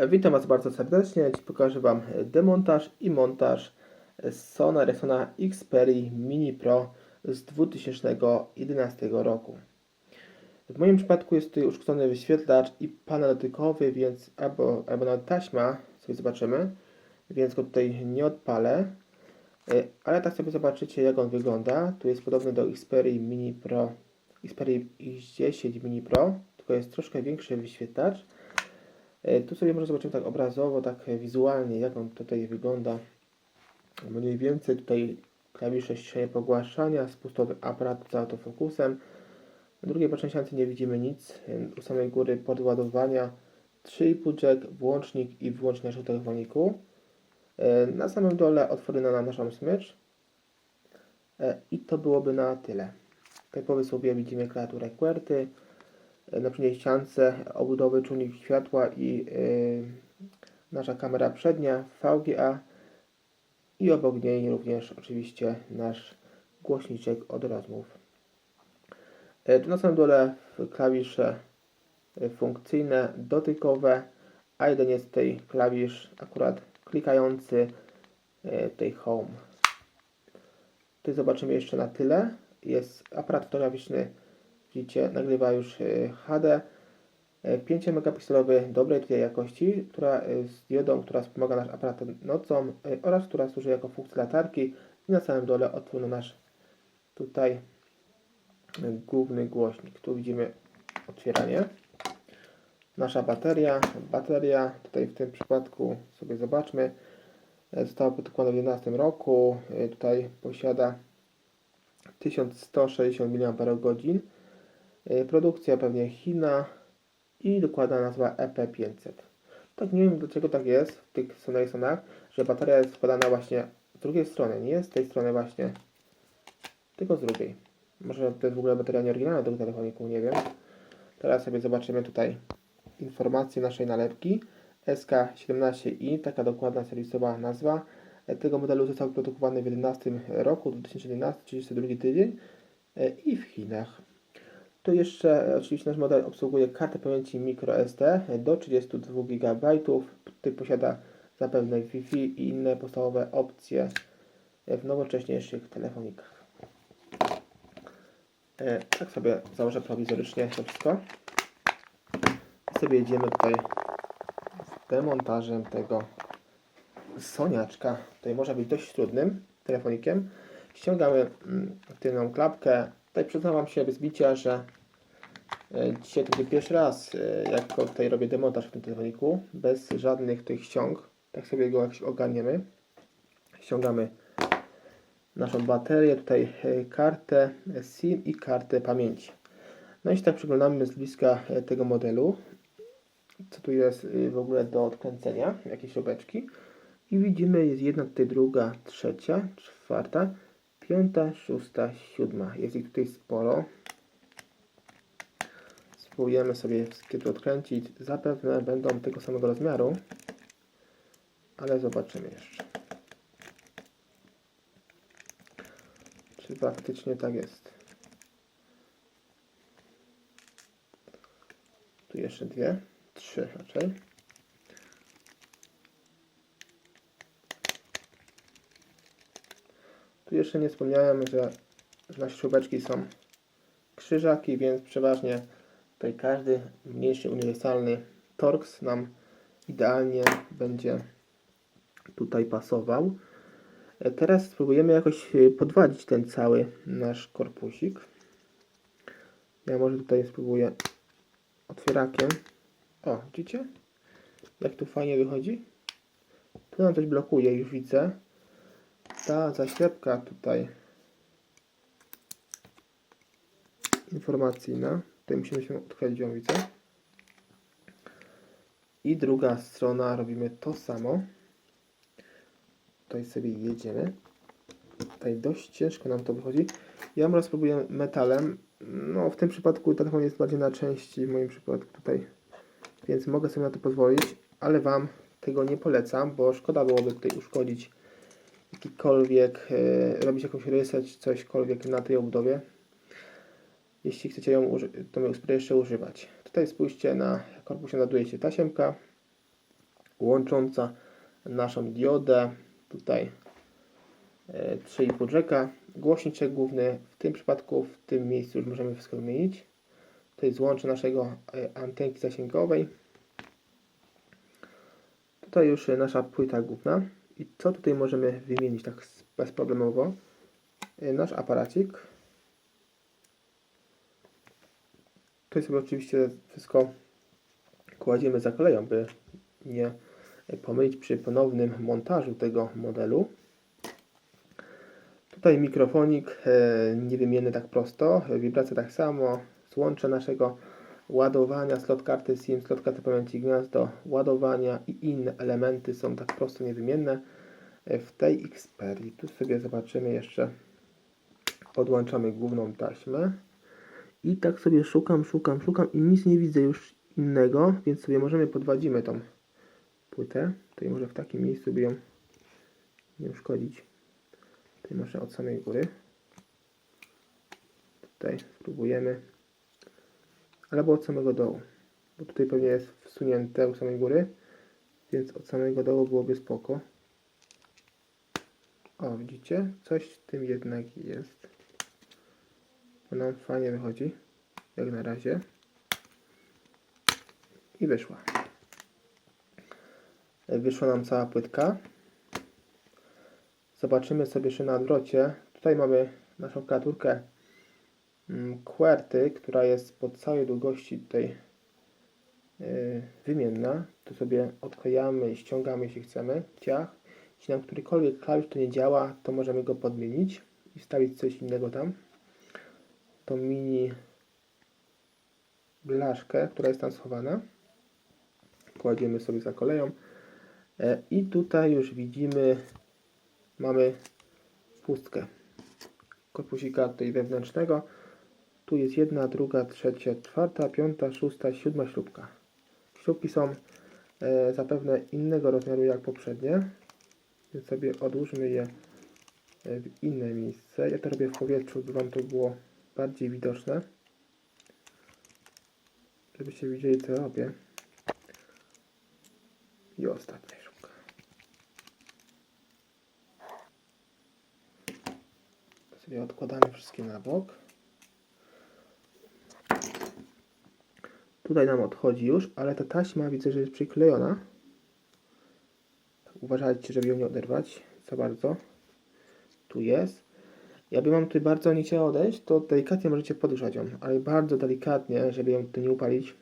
Witam Was bardzo serdecznie. Dziś pokażę Wam demontaż i montaż Sony Ericssona Xperia Mini Pro z 2011 roku. W moim przypadku jest tutaj uszkodzony wyświetlacz i panel dotykowy, więc albo nawet taśma, sobie zobaczymy, więc go tutaj nie odpalę. Ale tak sobie zobaczycie, jak on wygląda. Tu jest podobny do Xperia Mini Pro, Xperia X10 Mini Pro, tylko jest troszkę większy wyświetlacz. Tu sobie może zobaczymy tak obrazowo, tak wizualnie, jak on tutaj wygląda. Mniej więcej tutaj klawisze ściszenia pogłaszania, spustowy aparat z autofokusem. Na drugiej początce nie widzimy nic. U samej góry port ładowania, 3,5 jack, włącznik i wyłącznik na telefoniku. Na samym dole otwory na naszą smycz. I to byłoby na tyle. Tutaj po wysłubie widzimy klawiaturę QWERTY. Na przedniej ściance obudowy czujnik światła i nasza kamera przednia VGA i obok niej również oczywiście nasz głośniczek od rozmów. Tu na samym dole klawisze funkcyjne, dotykowe, a jeden jest tutaj klawisz akurat klikający, tutaj Home. Tutaj zobaczymy jeszcze na tyle. Jest aparat fotograficzny, widzicie, nagrywa już HD, 5 megapikselowy dobrej tutaj jakości, która z diodą, która wspomaga nasz aparat nocą oraz która służy jako funkcja latarki i na samym dole otwór na nasz tutaj główny głośnik. Tu widzimy otwieranie. Nasza bateria tutaj w tym przypadku sobie zobaczmy, została produkowana w 2011 roku, tutaj posiada 1160 mAh. Produkcja pewnie China i dokładna nazwa EP500. Tak, nie wiem dlaczego tak jest w tych Sonach, że bateria jest składana właśnie z drugiej strony, nie jest z tej strony właśnie, tylko z drugiej. Może to jest w ogóle bateria nieoryginalna do telefoniku, nie wiem. Teraz sobie zobaczymy tutaj informacje naszej nalepki. SK17i, taka dokładna serwisowa nazwa. Tego modelu został produkowany w 2011 roku, 2011, 32 tydzień i w Chinach. Tu jeszcze oczywiście nasz model obsługuje kartę pamięci microSD do 32 GB. Tutaj posiada zapewne Wi-Fi i inne podstawowe opcje w nowocześniejszych telefonikach. Tak sobie założę prowizorycznie to wszystko. I sobie jedziemy tutaj z demontażem tego Soniaczka. Tutaj może być dość trudnym telefonikiem. Ściągamy tylną klapkę. Tutaj przyznam Wam się bez bicia, że dzisiaj to będzie pierwszy raz, jak tutaj robię demontaż w tym telefoniku, bez żadnych tych ściąg. Tak sobie go jakoś ogarniemy. Ściągamy naszą baterię, tutaj kartę SIM i kartę pamięci. No i się tak przyglądamy z bliska tego modelu, co tu jest w ogóle do odkręcenia, jakieś śrubeczki. I widzimy, jest jedna, tutaj druga, trzecia, czwarta, piąta, szósta, siódma. Jest ich tutaj sporo. Spróbujemy sobie wszystkie tu odkręcić. Zapewne będą tego samego rozmiaru, ale zobaczymy jeszcze, czy faktycznie tak jest. Tu jeszcze dwie, trzy raczej. Tu jeszcze nie wspomniałem, że nasze śrubeczki są krzyżaki, więc przeważnie tutaj każdy mniejszy uniwersalny Torx nam idealnie będzie tutaj pasował. Teraz spróbujemy jakoś podwadzić ten cały nasz korpusik. Ja może tutaj spróbuję otwierakiem. O, widzicie? Jak tu fajnie wychodzi? Tu nam coś blokuje, już widzę. Ta zaślepka tutaj informacyjna. Tutaj musimy się odkryć, ją widzę. I druga strona robimy to samo. Tutaj sobie jedziemy. Tutaj dość ciężko nam to wychodzi. Ja może spróbuję metalem. No w tym przypadku telefon jest bardziej na części, w moim przypadku tutaj. Więc mogę sobie na to pozwolić, ale Wam tego nie polecam, bo szkoda byłoby tutaj uszkodzić jakikolwiek, robić jakąś rysę czy cośkolwiek na tej obudowie. Jeśli chcecie ją to jeszcze używać. Tutaj spójrzcie, na korpusie znajduje się tasiemka. łącząca naszą diodę. Tutaj 3,5 jacka, głośniczek główny, w tym przypadku, w tym miejscu już możemy wszystko wymienić. To jest złącze naszego antenki zasięgowej. Tutaj już nasza płyta główna. I co tutaj możemy wymienić tak bezproblemowo? Nasz aparacik. Tutaj sobie oczywiście wszystko kładziemy za koleją, by nie pomylić przy ponownym montażu tego modelu. Tutaj mikrofonik niewymienny tak prosto, wibracja tak samo, złącze naszego ładowania, slot karty SIM, slot karty pamięci gniazdo, ładowania i inne elementy są tak prosto niewymienne w tej Xperii. Tu sobie zobaczymy jeszcze, podłączamy główną taśmę i tak sobie szukam i nic nie widzę już innego, więc sobie możemy podwadzimy tą płytę. Tutaj może w takim miejscu by ją nie uszkodzić. Tutaj może od samej góry. Tutaj spróbujemy. Albo od samego dołu. Bo tutaj pewnie jest wsunięte u samej góry. Więc od samego dołu byłoby spoko. O, widzicie? Coś w tym jednak jest. To nam fajnie wychodzi. Jak na razie. I wyszła. Wyszła nam cała płytka. Zobaczymy sobie jeszcze na odwrocie. Tutaj mamy naszą klawiaturkę QWERTY, która jest po całej długości tutaj wymienna. Tu sobie odklejamy i ściągamy, jeśli chcemy, ciach. Jeśli nam którykolwiek klawisz to nie działa, to możemy go podmienić i wstawić coś innego tam. Tą mini blaszkę, która jest tam schowana. Kładziemy sobie za koleją. I tutaj już widzimy, mamy pustkę korpusika tutaj wewnętrznego. Tu jest 1, 2, 3, 4, 5, 6, 7 śrubka. Śrubki są zapewne innego rozmiaru jak poprzednie, więc sobie odłóżmy je w inne miejsce. Ja to robię w powietrzu, by Wam to było bardziej widoczne, żebyście widzieli, co robię. I ostatnia śrubka. To sobie odkładamy wszystkie na bok. Tutaj nam odchodzi już, ale ta taśma widzę, że jest przyklejona. Uważajcie, żeby ją nie oderwać za bardzo. Tu jest. Jakby Wam tutaj bardzo nie chciała odejść, to delikatnie możecie podgrzać ją, ale bardzo delikatnie, żeby ją tutaj nie upalić.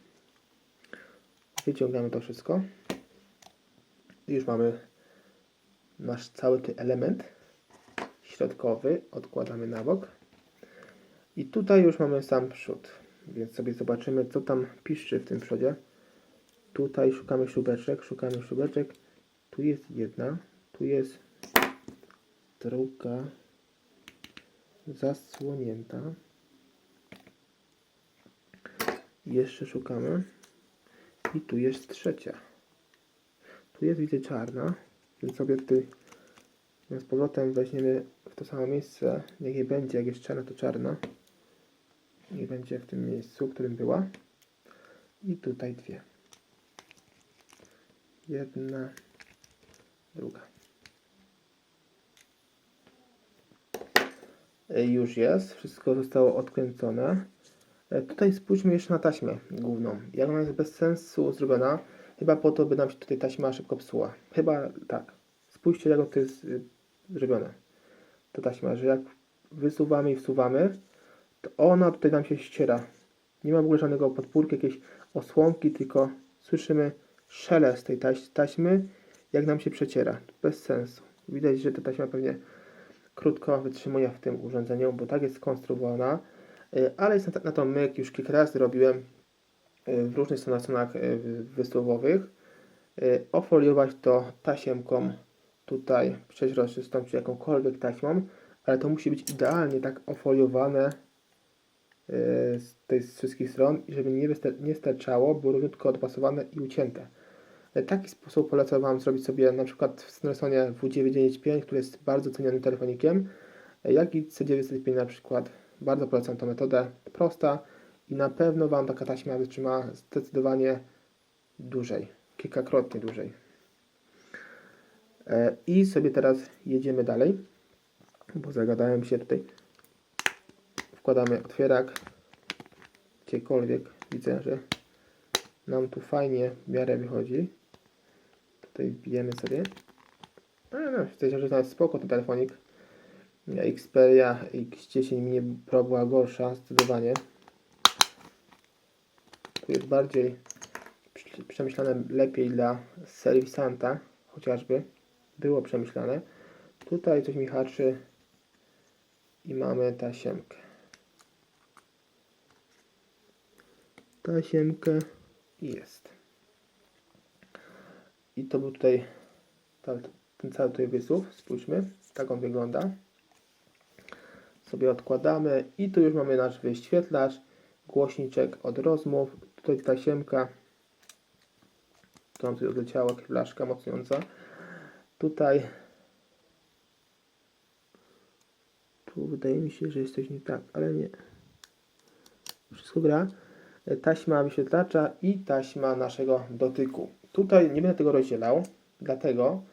Wyciągamy to wszystko. I już mamy nasz cały ten element środkowy. Odkładamy na bok. I tutaj już mamy sam przód. Więc sobie zobaczymy, co tam piszczy w tym przodzie. Tutaj szukamy śrubeczek. Tu jest jedna, tu jest druga zasłonięta. Jeszcze szukamy. I tu jest trzecia. Tu jest, widzę, czarna. Więc sobie tutaj z powrotem weźmiemy w to samo miejsce. Niech jej będzie, jak jest czarna, to czarna. Niech będzie w tym miejscu, w którym była. I tutaj dwie. Jedna, druga. Już jest. Wszystko zostało odkręcone. Tutaj spójrzmy jeszcze na taśmę główną. Jak ona jest bez sensu zrobiona. Chyba po to, by nam się tutaj taśma szybko psuła. Chyba tak. Spójrzcie, jak to jest zrobione. Ta taśma, że jak wysuwamy i wsuwamy, to ona tutaj nam się ściera. Nie ma w ogóle żadnego podpórki, jakieś osłonki, tylko słyszymy szelest tej taśmy, jak nam się przeciera. Bez sensu. Widać, że ta taśma pewnie krótko wytrzymuje w tym urządzeniu, bo tak jest skonstruowana. Ale jest na to myk, już kilka razy robiłem w różnych stronach wysuwowych. Ofoliować to tasiemką tutaj przeźroczystą, czy jakąkolwiek taśmą, ale to musi być idealnie tak ofoliowane z wszystkich stron, i żeby nie sterczało, było równiutko odpasowane i ucięte. W taki sposób polecam Wam zrobić sobie na przykład w Snelsonie W995, który jest bardzo cenionym telefonikiem, jak i C905 na przykład. Bardzo polecam tę metodę, prosta i na pewno Wam taka taśma wytrzyma zdecydowanie dłużej, kilkakrotnie dłużej. I sobie teraz jedziemy dalej, bo zagadałem się tutaj. Wkładamy otwierak, gdziekolwiek. Widzę, że nam tu fajnie w miarę wychodzi. Tutaj wbijemy sobie. No, myślę, że to jest spoko ten telefonik. Xperia X10 Mini Pro była gorsza, zdecydowanie. Tu jest bardziej przemyślane lepiej dla serwisanta, chociażby. Było przemyślane. Tutaj coś mi haczy i mamy tasiemkę. Tasiemkę i jest. I to był tutaj ten cały tutaj wysuw. Spójrzmy, tak on wygląda. Sobie odkładamy i tu już mamy nasz wyświetlacz, głośniczek od rozmów, tutaj tasiemka, to nam tutaj odleciała blaszka mocniąca, tutaj, tu wydaje mi się, że jest coś nie tak, ale nie, wszystko gra, taśma wyświetlacza i taśma naszego dotyku. Tutaj nie będę tego rozdzielał, dlatego,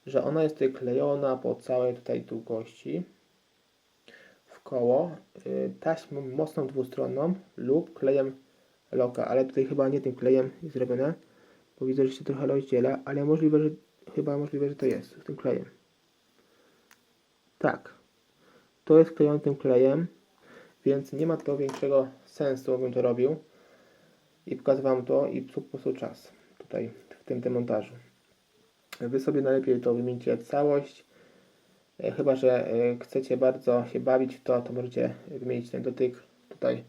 że ona jest tutaj klejona po całej tutaj długości, koło taśmą mocną dwustronną lub klejem loka, ale tutaj chyba nie tym klejem jest zrobione, bo widzę, że się trochę rozdziela, ale możliwe, że to jest tym klejem. Tak, to jest klejone tym klejem, więc nie ma to większego sensu, bym to robił i pokazywałem to i po prostu czas tutaj w tym demontażu. Wy sobie najlepiej to wymieńcie całość. Chyba że chcecie bardzo się bawić w to, to możecie wymienić ten dotyk. Tutaj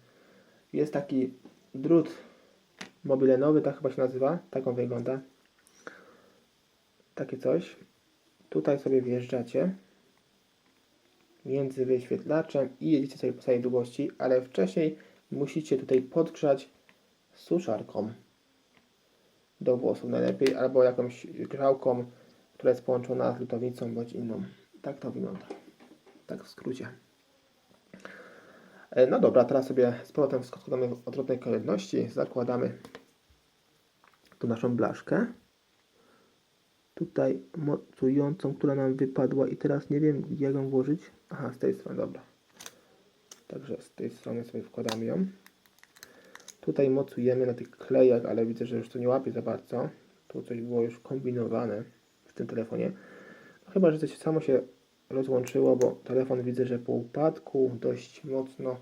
jest taki drut mobilenowy, tak chyba się nazywa. Tak on wygląda. Takie coś. Tutaj sobie wjeżdżacie między wyświetlaczem i jedziecie sobie po całej długości, ale wcześniej musicie tutaj podgrzać suszarką do włosów najlepiej, albo jakąś grzałką, która jest połączona z lutownicą bądź inną. Tak to wygląda. Tak w skrócie. No dobra, teraz sobie z powrotem składamy w odwrotnej kolejności. Zakładamy tu naszą blaszkę. Tutaj mocującą, która nam wypadła i teraz nie wiem, jak ją włożyć. Aha, z tej strony, dobra. Także z tej strony sobie wkładamy ją. Tutaj mocujemy na tych klejach, ale widzę, że już to nie łapie za bardzo. Tu coś było już kombinowane w tym telefonie. No, chyba, że coś samo się rozłączyło, bo telefon widzę, że po upadku dość mocno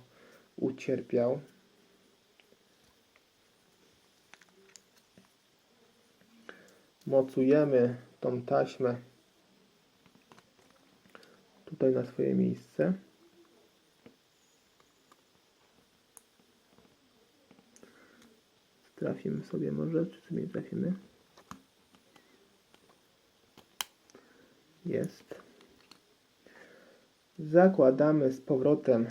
ucierpiał. Mocujemy tą taśmę tutaj na swoje miejsce. Trafimy sobie może, czy sobie nie trafimy? Jest. Zakładamy z powrotem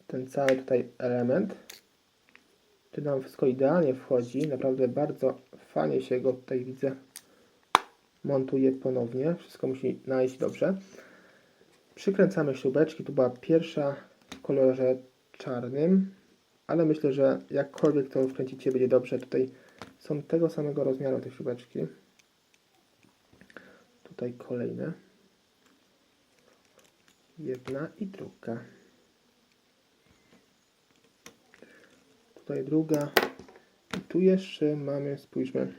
ten cały tutaj element. Tu nam wszystko idealnie wchodzi. Naprawdę bardzo fajnie się go tutaj widzę. Montuje ponownie. Wszystko musi najść dobrze. Przykręcamy śrubeczki. Tu była pierwsza w kolorze czarnym. Ale myślę, że jakkolwiek to wkręcicie, będzie dobrze. Tutaj są tego samego rozmiaru te śrubeczki. Tutaj kolejne. Jedna i druga. Tutaj druga. I tu jeszcze mamy, spójrzmy,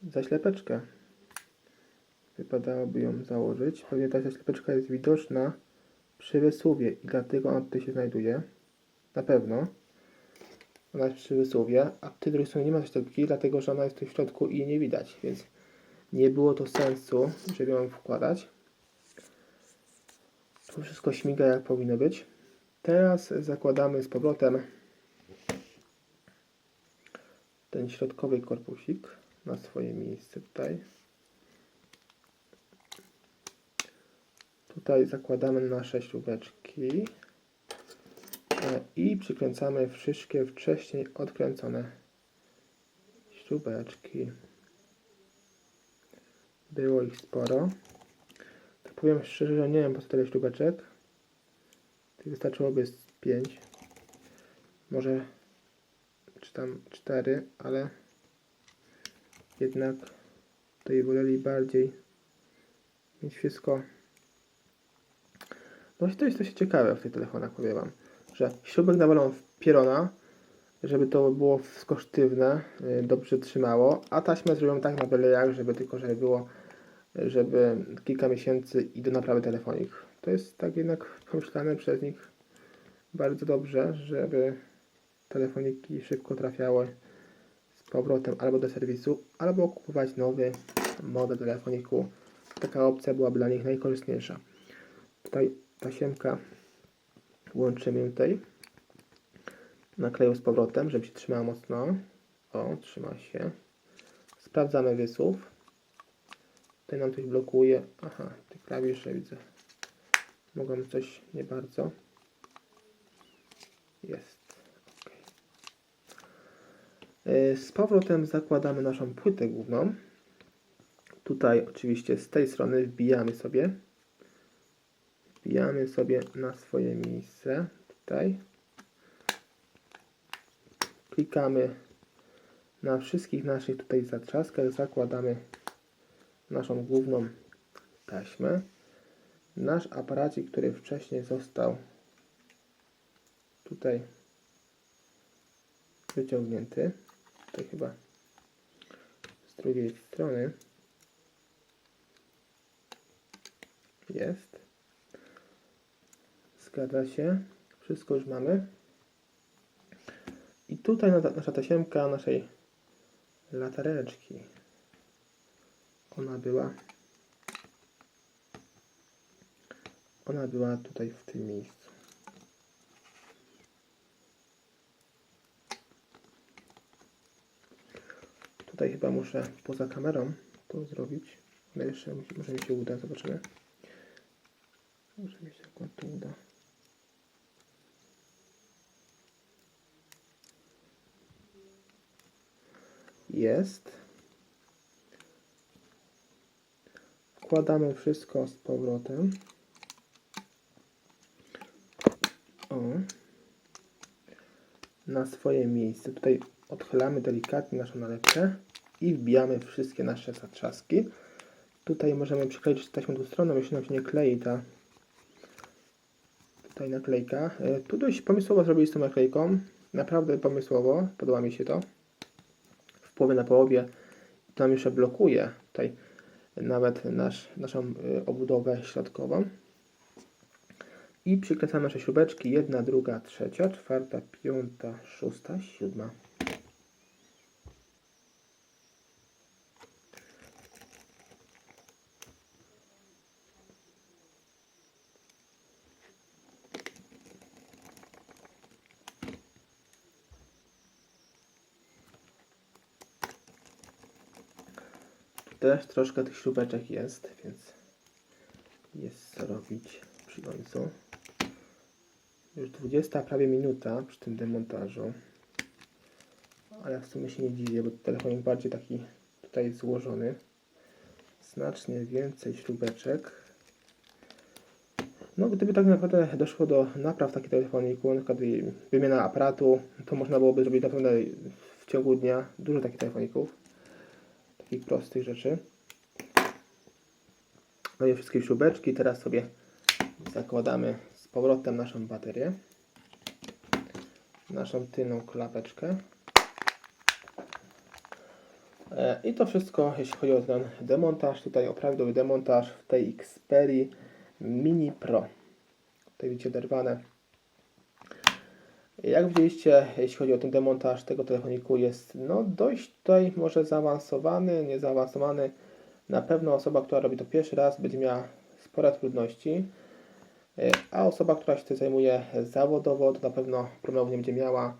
zaślepeczkę. Wypadałoby ją założyć. Pewnie ta zaślepeczka jest widoczna przy wysuwie i dlatego ona tutaj się znajduje. Na pewno. Ona jest przy wysuwie, a w tej drugiej stronie nie ma zaślepki, dlatego że ona jest tu w środku i jej nie widać, więc nie było to sensu, żeby ją wkładać. Tu wszystko śmiga jak powinno być. Teraz zakładamy z powrotem ten środkowy korpusik na swoje miejsce tutaj. Tutaj zakładamy nasze śrubeczki i przykręcamy wszystkie wcześniej odkręcone śrubeczki. Było ich sporo. Tak powiem szczerze, że nie wiem po co tyle śrubeczek. Wystarczyłoby z 5. Może czy tam 4, ale jednak tutaj woleli bardziej mieć wszystko. No to jest dość ciekawe w tych telefonach, powiem Wam, że śrubek nawalą w pierona, żeby to było wszystko sztywne, dobrze trzymało, a taśmę zrobią tak na byle jak, żeby było, żeby kilka miesięcy i do naprawy telefonik. To jest tak jednak pomyślane przez nich bardzo dobrze, żeby telefoniki szybko trafiały z powrotem albo do serwisu, albo kupować nowy model telefoniku. Taka opcja byłaby dla nich najkorzystniejsza. Tutaj tasiemka łączymy tutaj. Nakleję z powrotem, żeby się trzymała mocno. O, trzyma się. Sprawdzamy wysuw. Tutaj nam coś blokuje. Aha, te klawisze widzę. Mogą coś nie bardzo. Jest. OK. Z powrotem zakładamy naszą płytę główną. Tutaj oczywiście z tej strony wbijamy sobie na swoje miejsce. Tutaj. Klikamy na wszystkich naszych tutaj zatrzaskach, zakładamy naszą główną taśmę. Nasz aparacik, który wcześniej został tutaj wyciągnięty, tutaj chyba z drugiej strony jest. Zgadza się. Wszystko już mamy. I tutaj nasza tasiemka naszej latareczki. Ona była tutaj w tym miejscu. Tutaj chyba muszę poza kamerą to zrobić. Ale jeszcze może mi się uda, zobaczymy. Może mi się akurat to uda. Jest. Wkładamy wszystko z powrotem. O. Na swoje miejsce. Tutaj odchylamy delikatnie naszą nalepkę i wbijamy wszystkie nasze zatrzaski. Tutaj możemy przykleić taśmę dwustronną, jeśli nam się nie klei ta tutaj naklejka. Tu dość pomysłowo zrobili z tą naklejką. Naprawdę pomysłowo. Podoba mi się to. W połowie na połowie to nam jeszcze blokuje tutaj nawet naszą obudowę środkową. I przykręcamy nasze śrubeczki. 1, 2, 3, 4, 5, 6, 7. Też troszkę tych śrubeczek jest, więc jest co robić przy końcu. Już 20 prawie minuta przy tym demontażu. Ale w sumie się nie dziwię, bo telefon jest bardziej taki tutaj złożony. Znacznie więcej śrubeczek. No gdyby tak naprawdę doszło do napraw takiego telefoniku, na przykład wymiana aparatu, to można byłoby zrobić naprawdę w ciągu dnia dużo takich telefoników. Takich prostych rzeczy. No i wszystkie śrubeczki. Teraz sobie zakładamy z powrotem naszą baterię. Naszą tylną klapeczkę. I to wszystko, jeśli chodzi o ten demontaż. Tutaj o prawidłowy demontaż w tej Xperii Mini Pro. Tutaj widzicie oderwane. Jak widzieliście, jeśli chodzi o ten demontaż tego telefoniku, jest no dość tutaj może zaawansowany, nie zaawansowany. Na pewno osoba, która robi to pierwszy raz, będzie miała spore trudności, a osoba, która się tym zajmuje zawodowo, to na pewno problemów nie będzie miała,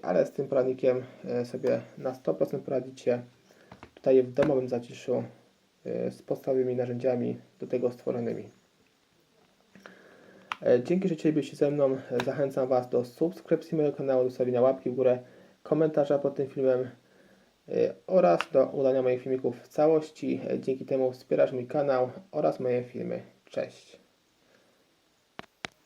ale z tym poradnikiem sobie na 100% poradzicie. Tutaj w domowym zaciszu z podstawowymi narzędziami do tego stworzonymi. Dzięki, że chcielibyście ze mną. Zachęcam Was do subskrypcji mojego kanału, do stawienia łapki w górę, komentarza pod tym filmem oraz do oglądania moich filmików w całości. Dzięki temu wspierasz mój kanał oraz moje filmy. Cześć!